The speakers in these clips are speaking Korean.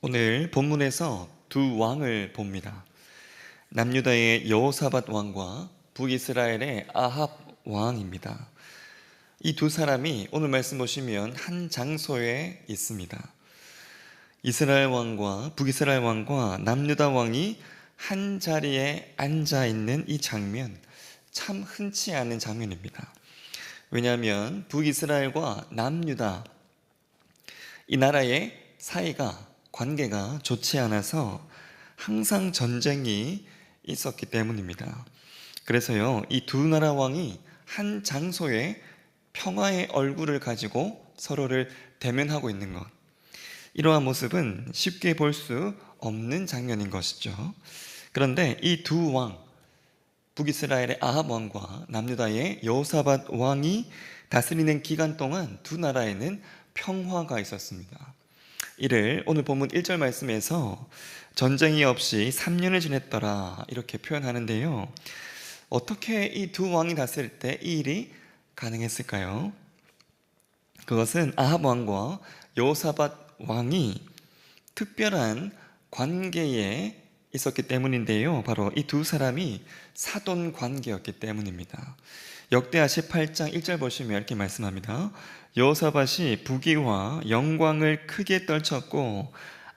오늘 본문에서 두 왕을 봅니다. 남유다의 여호사밧 왕과 북이스라엘의 아합 왕입니다. 이 두 사람이 오늘 말씀 보시면 한 장소에 있습니다. 이스라엘 왕과 북이스라엘 왕과 남유다 왕이 한 자리에 앉아 있는 이 장면, 참 흔치 않은 장면입니다. 왜냐하면 북이스라엘과 남유다 이 나라의 사이가 관계가 좋지 않아서 항상 전쟁이 있었기 때문입니다. 그래서요, 이 두 나라 왕이 한 장소에 평화의 얼굴을 가지고 서로를 대면하고 있는 것, 이러한 모습은 쉽게 볼 수 없는 장면인 것이죠. 그런데 이 두 왕, 북이스라엘의 아합 왕과 남유다의 여호사밧 왕이 다스리는 기간 동안 두 나라에는 평화가 있었습니다. 이를 오늘 본문 1절 말씀에서 전쟁이 없이 3년을 지냈더라 이렇게 표현하는데요. 어떻게 이 두 왕이 다스릴 때 이 일이 가능했을까요? 그것은 아합 왕과 여호사밧 왕이 특별한 관계에 있었기 때문인데요. 바로 이 두 사람이 사돈 관계였기 때문입니다. 역대하 18장 1절 보시면 이렇게 말씀합니다. 여호사밧이 부귀와 영광을 크게 떨쳤고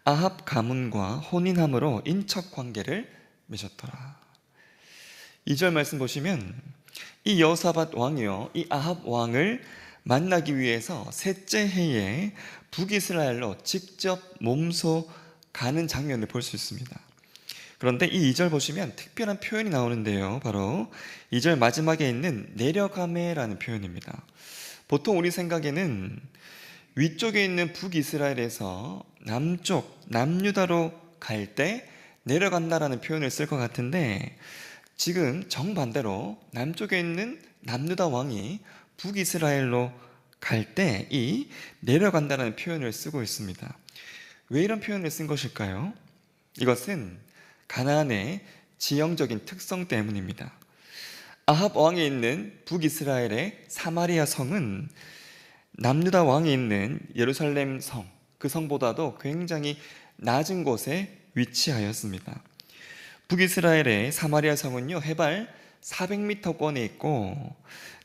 아합 가문과 혼인함으로 인척 관계를 맺었더라. 2절 말씀 보시면 이 여호사밧 왕이요, 이 아합 왕을 만나기 위해서 셋째 해에 북이스라엘로 직접 몸소 가는 장면을 볼 수 있습니다. 그런데 이 2절 보시면 특별한 표현이 나오는데요. 바로 2절 마지막에 있는 내려가매라는 표현입니다. 보통 우리 생각에는 위쪽에 있는 북이스라엘에서 남쪽 남유다로 갈 때 내려간다라는 표현을 쓸 것 같은데, 지금 정반대로 남쪽에 있는 남유다 왕이 북이스라엘로 갈 때 이 내려간다라는 표현을 쓰고 있습니다. 왜 이런 표현을 쓴 것일까요? 이것은 가나안의 지형적인 특성 때문입니다. 아합 왕이 있는 북이스라엘의 사마리아 성은 남유다 왕이 있는 예루살렘 성, 그 성보다도 굉장히 낮은 곳에 위치하였습니다. 북이스라엘의 사마리아 성은요, 해발 400m권에 있고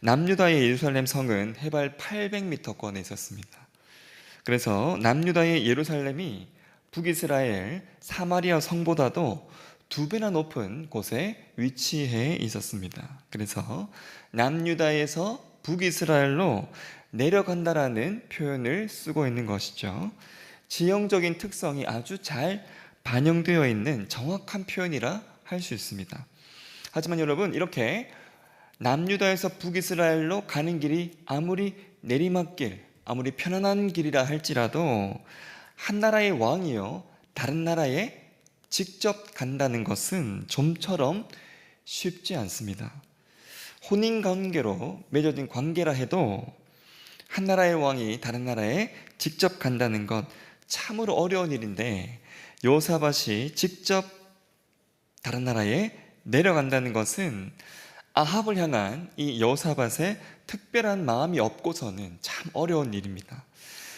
남유다의 예루살렘 성은 해발 800m권에 있었습니다. 그래서 남유다의 예루살렘이 북이스라엘 사마리아 성보다도 2배나 높은 곳에 위치해 있었습니다. 그래서 남유다에서 북이스라엘로 내려간다라는 표현을 쓰고 있는 것이죠. 지형적인 특성이 아주 잘 반영되어 있는 정확한 표현이라 할 수 있습니다. 하지만 여러분, 이렇게 남유다에서 북이스라엘로 가는 길이 아무리 내리막길, 아무리 편안한 길이라 할지라도 한 나라의 왕이요, 다른 나라에 직접 간다는 것은 좀처럼 쉽지 않습니다. 혼인관계로 맺어진 관계라 해도 한 나라의 왕이 다른 나라에 직접 간다는 것 참으로 어려운 일인데, 여호사밧이 직접 다른 나라에 내려간다는 것은 아합을 향한 이 여호사밧의 특별한 마음이 없고서는 참 어려운 일입니다.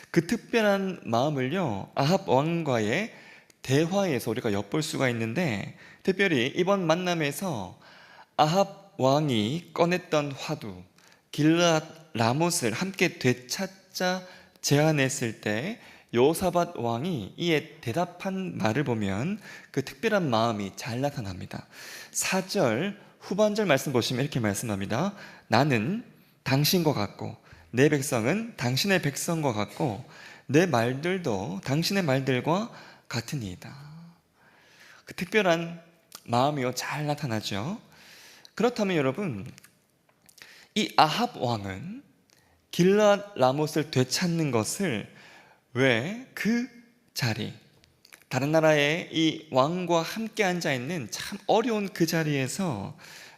그 특별한 마음을요, 아합 왕과의 대화에서 우리가 엿볼 수가 있는데, 특별히 이번 만남에서 아합 왕이 꺼냈던 화두 길르앗 라못을 함께 되찾자 제안했을 때 여호사밧 왕이 이에 대답한 말을 보면 그 특별한 마음이 잘 나타납니다. 4절 후반절 말씀 보시면 이렇게 말씀합니다. 나는 당신과 같고 내 백성은 당신의 백성과 같고 내 말들도 당신의 말들과 같으니이다. 그 특별한 마음이요, 잘 나타나죠. 그렇다면 여러분, 이 아합 왕은 길르앗 라못을 되찾는 것을 왜 그 자리, 다른 나라의 이 왕과 함께 앉아있는 참 어려운 그 자리에서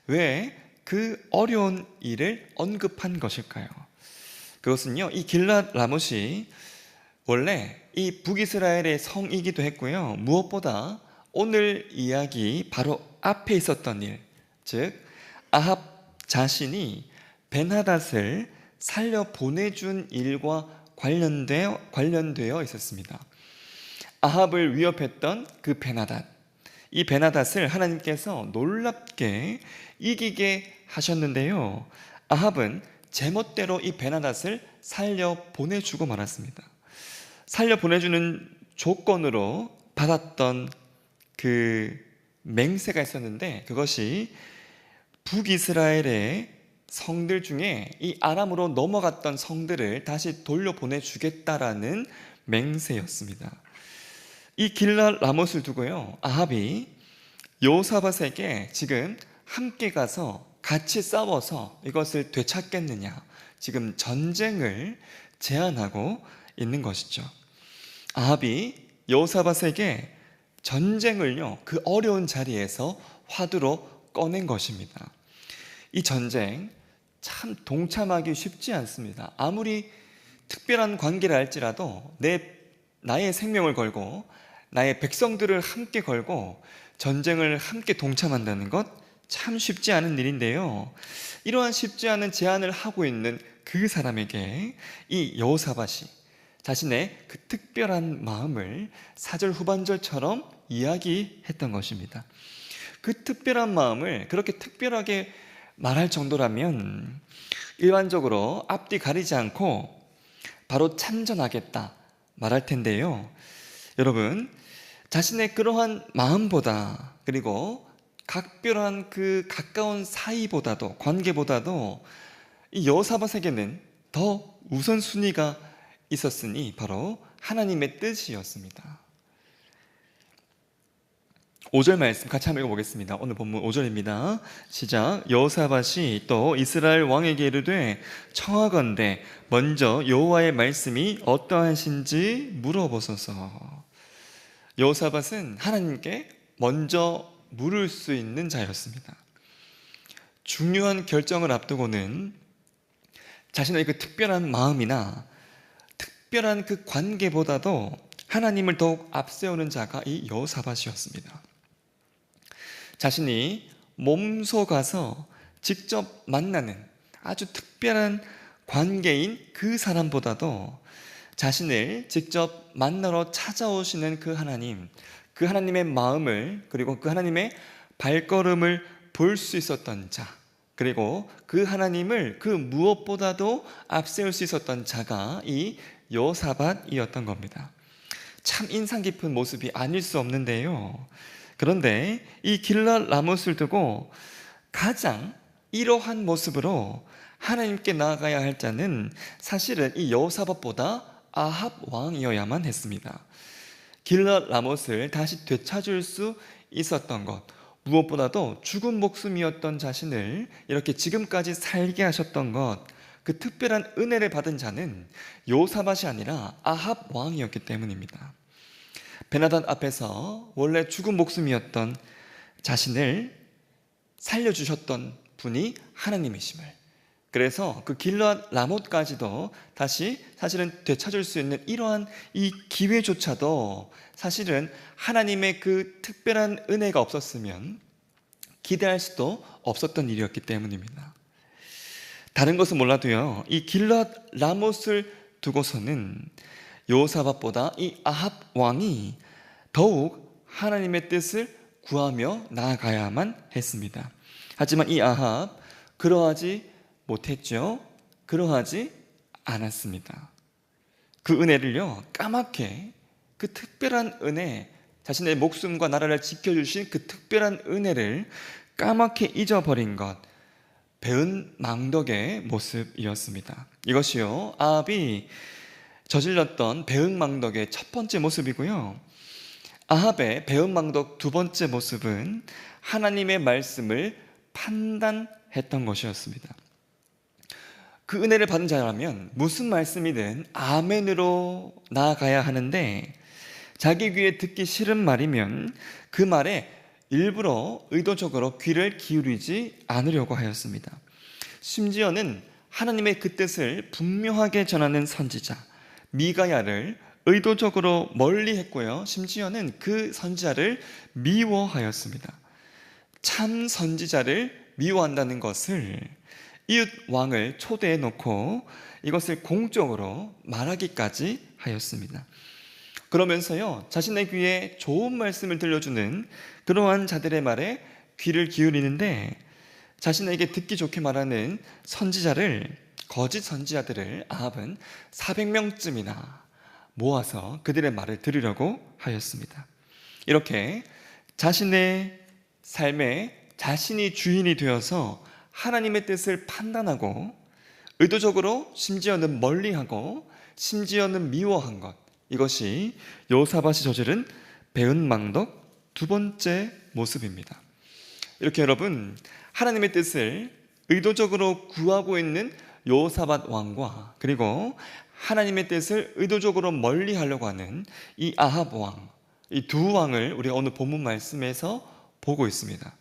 왜 그 어려운 일을 언급한 것일까요? 그것은요, 이 길르앗 라못이 원래 이 북이스라엘의 성이기도 했고요, 무엇보다 오늘 이야기 바로 앞에 있었던 일, 즉 아합 자신이 벤하닷을 살려 보내준 일과 관련되어 있었습니다. 아합을 위협했던 그 베나닷, 이 베나닷을 하나님께서 놀랍게 이기게 하셨는데요. 아합은 제멋대로 이 베나닷을 살려 보내주고 말았습니다. 살려 보내주는 조건으로 받았던 그 맹세가 있었는데, 그것이 북이스라엘의 성들 중에 이 아람으로 넘어갔던 성들을 다시 돌려보내주겠다라는 맹세였습니다. 이 길랏 라못을 두고요, 아합이 여호사밧에게 지금 함께 가서 같이 싸워서 이것을 되찾겠느냐, 지금 전쟁을 제안하고 있는 것이죠. 아합이 여호사밧에게 전쟁을요, 그 어려운 자리에서 화두로 꺼낸 것입니다. 이 전쟁 참 동참하기 쉽지 않습니다. 아무리 특별한 관계를 할지라도 나의 생명을 걸고 나의 백성들을 함께 걸고 전쟁을 함께 동참한다는 것 참 쉽지 않은 일인데요. 이러한 쉽지 않은 제안을 하고 있는 그 사람에게 이 여호사밧이 자신의 그 특별한 마음을 4절 후반절처럼 이야기했던 것입니다. 그 특별한 마음을 그렇게 특별하게 말할 정도라면 일반적으로 앞뒤 가리지 않고 바로 참전하겠다 말할 텐데요. 여러분, 자신의 그러한 마음보다, 그리고 각별한 그 가까운 사이보다도, 관계보다도 이 여호사밧에게는 더 우선순위가 있었으니 바로 하나님의 뜻이었습니다. 5절 말씀 같이 한번 읽어보겠습니다. 오늘 본문 5절입니다. 시작. 여호사밧이 또 이스라엘 왕에게 이르되 청하건대 먼저 여호와의 말씀이 어떠하신지 물어보소서. 여호사밧은 하나님께 먼저 물을 수 있는 자였습니다. 중요한 결정을 앞두고는 자신의 그 특별한 마음이나 특별한 그 관계보다도 하나님을 더욱 앞세우는 자가 이 여호사밧이었습니다. 자신이 몸소 가서 직접 만나는 아주 특별한 관계인 그 사람보다도 자신을 직접 만나러 찾아오시는 그 하나님, 그 하나님의 마음을, 그리고 그 하나님의 발걸음을 볼 수 있었던 자, 그리고 그 하나님을 그 무엇보다도 앞세울 수 있었던 자가 이 여호사밧이었던 겁니다. 참 인상 깊은 모습이 아닐 수 없는데요. 그런데 이 길랏 라못을 두고 가장 이러한 모습으로 하나님께 나아가야 할 자는 사실은 이 여호사밧보다 아합 왕이어야만 했습니다. 길랏 라못을 다시 되찾을 수 있었던 것, 무엇보다도 죽은 목숨이었던 자신을 이렇게 지금까지 살게 하셨던 것, 그 특별한 은혜를 받은 자는 여호사밧이 아니라 아합 왕이었기 때문입니다. 베나닷 앞에서 원래 죽은 목숨이었던 자신을 살려주셨던 분이 하나님이심을, 그래서 그 길랏 라못까지도 다시 사실은 되찾을 수 있는 이러한 이 기회조차도 사실은 하나님의 그 특별한 은혜가 없었으면 기대할 수도 없었던 일이었기 때문입니다. 다른 것은 몰라도요, 이 길랏 라못을 두고서는 여호사밧보다 이 아합 왕이 더욱 하나님의 뜻을 구하며 나아가야만 했습니다. 하지만 이 아합 그러하지 못했죠. 그러하지 않았습니다. 그 은혜를요, 까맣게, 그 특별한 은혜, 자신의 목숨과 나라를 지켜주신 그 특별한 은혜를 까맣게 잊어버린 것, 배은망덕의 모습이었습니다. 이것이요, 아합이 저질렀던 배은망덕의 첫 번째 모습이고요, 아합의 배은망덕 두 번째 모습은 하나님의 말씀을 판단했던 것이었습니다. 그 은혜를 받은 자라면 무슨 말씀이든 아멘으로 나아가야 하는데, 자기 귀에 듣기 싫은 말이면 그 말에 일부러 의도적으로 귀를 기울이지 않으려고 하였습니다. 심지어는 하나님의 그 뜻을 분명하게 전하는 선지자 미가야를 의도적으로 멀리 했고요, 심지어는 그 선지자를 미워하였습니다. 참 선지자를 미워한다는 것을 이웃 왕을 초대해 놓고 이것을 공적으로 말하기까지 하였습니다. 그러면서요, 자신의 귀에 좋은 말씀을 들려주는 그러한 자들의 말에 귀를 기울이는데, 자신에게 듣기 좋게 말하는 거짓 선지자들을 아합은 400명쯤이나 모아서 그들의 말을 들으려고 하였습니다. 이렇게 자신의 삶에 자신이 주인이 되어서 하나님의 뜻을 판단하고 의도적으로 심지어는 멀리하고 심지어는 미워한 것, 이것이 여호사밧이 저지른 배은망덕 두 번째 모습입니다. 이렇게 여러분, 하나님의 뜻을 의도적으로 구하고 있는 여호사밧 왕과 그리고 하나님의 뜻을 의도적으로 멀리하려고 하는 이 아합 왕, 이 두 왕을 우리가 오늘 본문 말씀에서 보고 있습니다.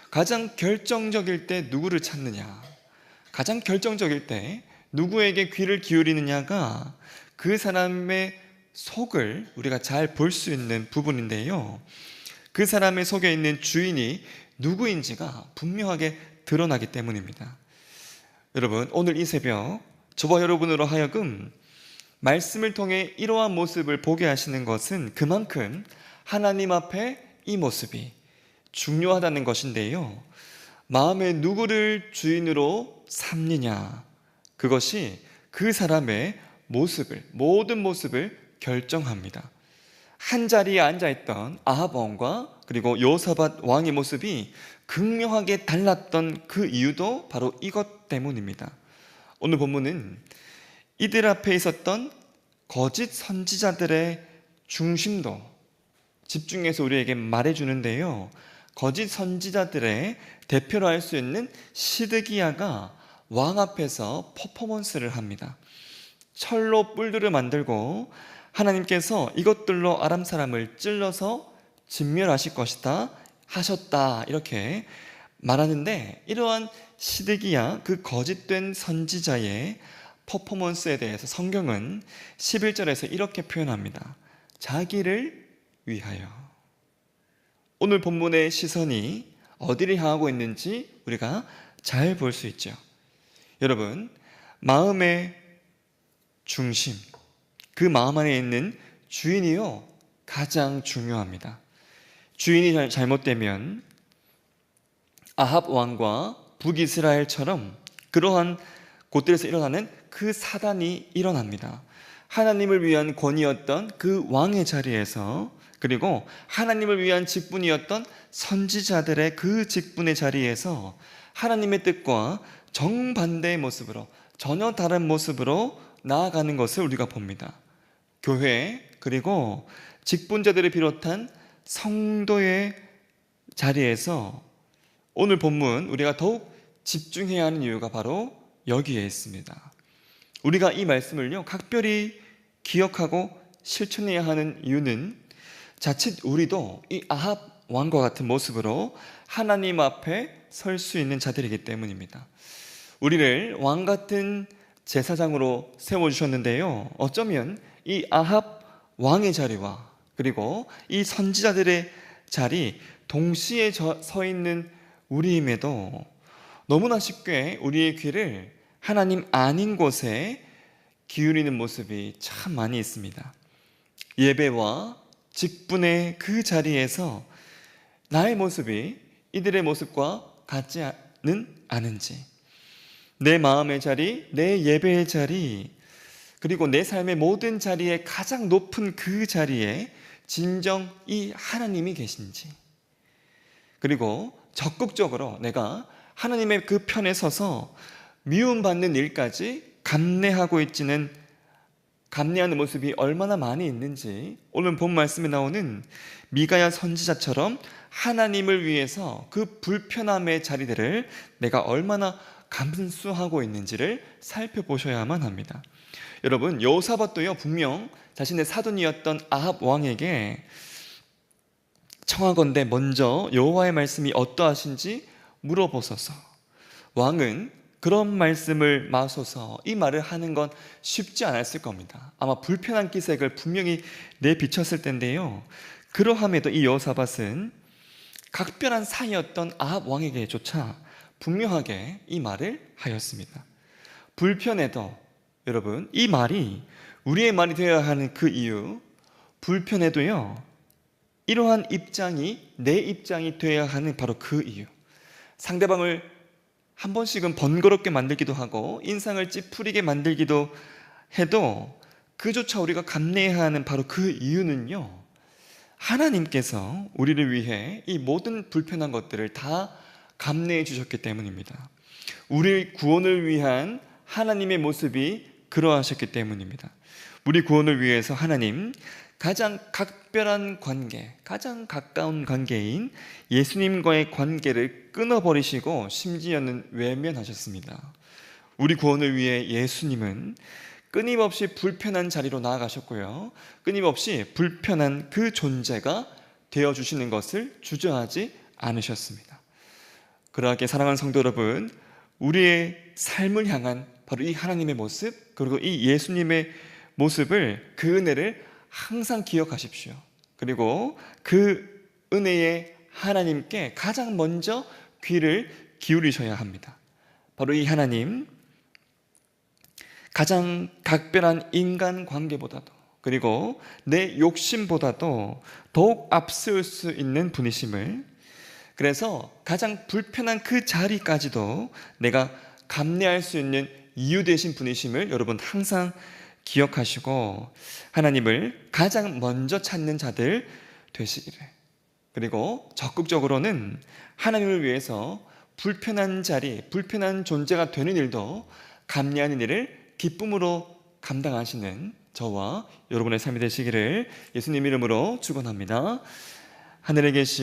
가장 결정적일 때 누구를 찾느냐, 가장 결정적일 때 누구에게 귀를 기울이느냐가 그 사람의 속을 우리가 잘 볼 수 있는 부분인데요, 그 사람의 속에 있는 주인이 누구인지가 분명하게 드러나기 때문입니다. 여러분, 오늘 이 새벽 저와 여러분으로 하여금 말씀을 통해 이러한 모습을 보게 하시는 것은 그만큼 하나님 앞에 이 모습이 중요하다는 것인데요, 마음에 누구를 주인으로 삼느냐, 그것이 그 사람의 모든 모습을 결정합니다. 한 자리에 앉아있던 아합 왕과 그리고 여호사밧 왕의 모습이 극명하게 달랐던 그 이유도 바로 이것 때문입니다. 오늘 본문은 이들 앞에 있었던 거짓 선지자들의 중심도 집중해서 우리에게 말해주는데요, 거짓 선지자들의 대표로 할 수 있는 시드기야가 왕 앞에서 퍼포먼스를 합니다. 철로 뿔들을 만들고 하나님께서 이것들로 아람 사람을 찔러서 진멸하실 것이다 하셨다, 이렇게 말하는데, 이러한 시드기야, 그 거짓된 선지자의 퍼포먼스에 대해서 성경은 11절에서 이렇게 표현합니다. 자기를 위하여. 오늘 본문의 시선이 어디를 향하고 있는지 우리가 잘 볼 수 있죠. 여러분, 마음의 중심, 그 마음 안에 있는 주인이요, 가장 중요합니다. 주인이 잘못되면 아합 왕과 북이스라엘처럼 그러한 곳들에서 일어나는 그 사단이 일어납니다. 하나님을 위한 권위였던 그 왕의 자리에서, 그리고 하나님을 위한 직분이었던 선지자들의 그 직분의 자리에서 하나님의 뜻과 정반대의 모습으로, 전혀 다른 모습으로 나아가는 것을 우리가 봅니다. 교회 그리고 직분자들을 비롯한 성도의 자리에서 오늘 본문 우리가 더욱 집중해야 하는 이유가 바로 여기에 있습니다. 우리가 이 말씀을요, 각별히 기억하고 실천해야 하는 이유는 자칫 우리도 이 아합 왕과 같은 모습으로 하나님 앞에 설 수 있는 자들이기 때문입니다. 우리를 왕 같은 제사장으로 세워주셨는데요, 어쩌면 이 아합 왕의 자리와 그리고 이 선지자들의 자리 동시에 서 있는 우리임에도 너무나 쉽게 우리의 귀를 하나님 아닌 곳에 기울이는 모습이 참 많이 있습니다. 예배와 직분의 그 자리에서 나의 모습이 이들의 모습과 같지는 않은지, 내 마음의 자리, 내 예배의 자리, 그리고 내 삶의 모든 자리에 가장 높은 그 자리에 진정 이 하나님이 계신지, 그리고 적극적으로 내가 하나님의 그 편에 서서 미움받는 일까지 감내하는 모습이 얼마나 많이 있는지, 오늘 본 말씀에 나오는 미가야 선지자처럼 하나님을 위해서 그 불편함의 자리들을 내가 얼마나 감수하고 있는지를 살펴보셔야만 합니다. 여러분, 여호사밧도요, 분명 자신의 사돈이었던 아합 왕에게 청하건대 먼저 여호와의 말씀이 어떠하신지 물어보소서. 왕은 그런 말씀을 마소서 이 말을 하는 건 쉽지 않았을 겁니다. 아마 불편한 기색을 분명히 내비쳤을 텐데요, 그러함에도 이 여호사밧은 각별한 사이였던 아합 왕에게조차 분명하게 이 말을 하였습니다. 불편해도 여러분, 이 말이 우리의 말이 되어야 하는 그 이유, 불편해도요, 이러한 입장이 내 입장이 되어야 하는 바로 그 이유. 상대방을 한 번씩은 번거롭게 만들기도 하고 인상을 찌푸리게 만들기도 해도 그조차 우리가 감내해야 하는 바로 그 이유는요, 하나님께서 우리를 위해 이 모든 불편한 것들을 다 감내해 주셨기 때문입니다. 우리 구원을 위한 하나님의 모습이 그러하셨기 때문입니다. 우리 구원을 위해서 하나님 가장 각별한 관계, 가장 가까운 관계인 예수님과의 관계를 끊어버리시고 심지어는 외면하셨습니다. 우리 구원을 위해 예수님은 끊임없이 불편한 자리로 나아가셨고요, 끊임없이 불편한 그 존재가 되어주시는 것을 주저하지 않으셨습니다. 그러하게 사랑하는 성도 여러분, 우리의 삶을 향한 바로 이 하나님의 모습, 그리고 이 예수님의 모습을, 그 은혜를 항상 기억하십시오. 그리고 그 은혜의 하나님께 가장 먼저 귀를 기울이셔야 합니다. 바로 이 하나님, 가장 각별한 인간 관계보다도, 그리고 내 욕심보다도 더욱 앞설 수 있는 분이심을, 그래서 가장 불편한 그 자리까지도 내가 감내할 수 있는 이유 되신 분이심을 여러분 항상 기억하시고 하나님을 가장 먼저 찾는 자들 되시기를, 그리고 적극적으로는 하나님을 위해서 불편한 자리, 불편한 존재가 되는 일도 감내하는 일을 기쁨으로 감당하시는 저와 여러분의 삶이 되시기를 예수님 이름으로 축원합니다. 하늘에 계신